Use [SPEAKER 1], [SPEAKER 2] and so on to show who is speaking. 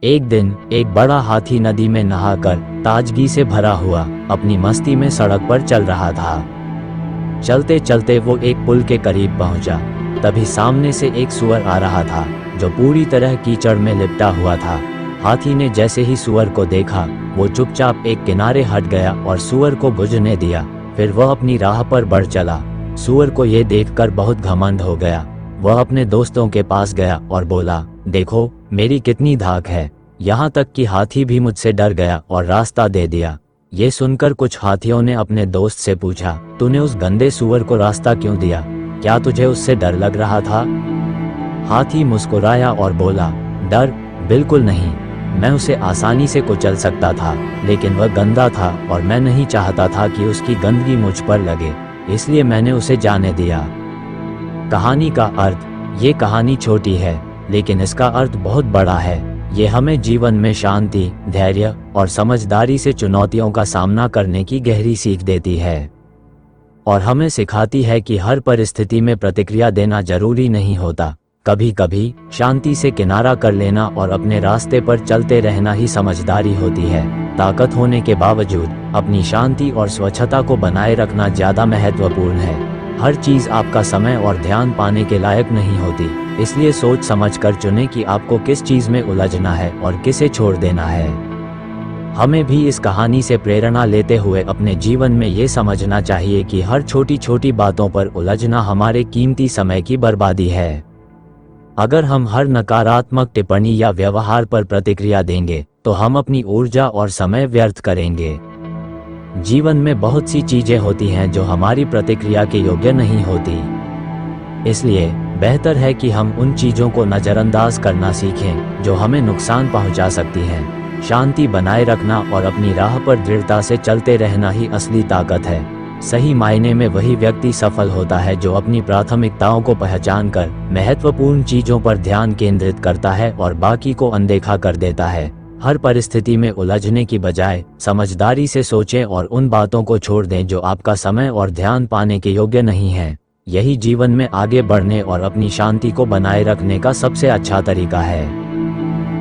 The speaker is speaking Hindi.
[SPEAKER 1] एक दिन एक बड़ा हाथी नदी में नहाकर ताजगी से भरा हुआ अपनी मस्ती में सड़क पर चल रहा था। चलते चलते वो एक पुल के करीब पहुंचा। तभी सामने से एक सूअर आ रहा था जो पूरी तरह कीचड़ में लिपटा हुआ था। हाथी ने जैसे ही सूअर को देखा, वो चुपचाप एक किनारे हट गया और सूअर को बुझने दिया। फिर वह अपनी राह पर बढ़ चला। सूअर को ये देखकर बहुत घमंड हो गया। वह अपने दोस्तों के पास गया और बोला, देखो मेरी कितनी धाक है। यहाँ तक कि हाथी भी मुझसे डर गया और रास्ता दे दिया। ये सुनकर कुछ हाथियों ने अपने दोस्त से पूछा, तूने उस गंदे सूअर को रास्ता क्यों दिया? क्या तुझे उससे डर लग रहा था? हाथी मुस्कुराया और बोला, डर? बिल्कुल नहीं। मैं उसे आसानी से कुचल सकता था, लेकिन वह गंदा था और मैं नहीं चाहता था कि उसकी गंदगी मुझ पर लगे, इसलिए मैंने उसे जाने दिया। कहानी का अर्थ। ये कहानी छोटी है, लेकिन इसका अर्थ बहुत बड़ा है। ये हमें जीवन में शांति, धैर्य और समझदारी से चुनौतियों का सामना करने की गहरी सीख देती है और हमें सिखाती है कि हर परिस्थिति में प्रतिक्रिया देना जरूरी नहीं होता। कभी कभी शांति से किनारा कर लेना और अपने रास्ते पर चलते रहना ही समझदारी होती है। ताकत होने के बावजूद अपनी शांति और स्वच्छता को बनाए रखना ज्यादा महत्वपूर्ण है। हर चीज आपका समय और ध्यान पाने के लायक नहीं होती, इसलिए सोच समझ कर चुनें कि आपको किस चीज में उलझना है और किसे छोड़ देना है। हमें भी इस कहानी से प्रेरणा लेते हुए अपने जीवन में ये समझना चाहिए कि हर छोटी छोटी बातों पर उलझना हमारे कीमती समय की बर्बादी है। अगर हम हर नकारात्मक टिप्पणी या व्यवहार पर प्रतिक्रिया देंगे तो हम अपनी ऊर्जा और समय व्यर्थ करेंगे। जीवन में बहुत सी चीजें होती हैं जो हमारी प्रतिक्रिया के योग्य नहीं होती, इसलिए बेहतर है कि हम उन चीजों को नजरअंदाज करना सीखें जो हमें नुकसान पहुंचा सकती हैं। शांति बनाए रखना और अपनी राह पर दृढ़ता से चलते रहना ही असली ताकत है। सही मायने में वही व्यक्ति सफल होता है जो अपनी प्राथमिकताओं को पहचानकर महत्वपूर्ण चीजों पर ध्यान केंद्रित करता है और बाकी को अनदेखा कर देता है। हर परिस्थिति में उलझने की बजाय समझदारी से सोचें और उन बातों को छोड़ दें जो आपका समय और ध्यान पाने के योग्य नहीं हैं। यही जीवन में आगे बढ़ने और अपनी शांति को बनाए रखने का सबसे अच्छा तरीका है।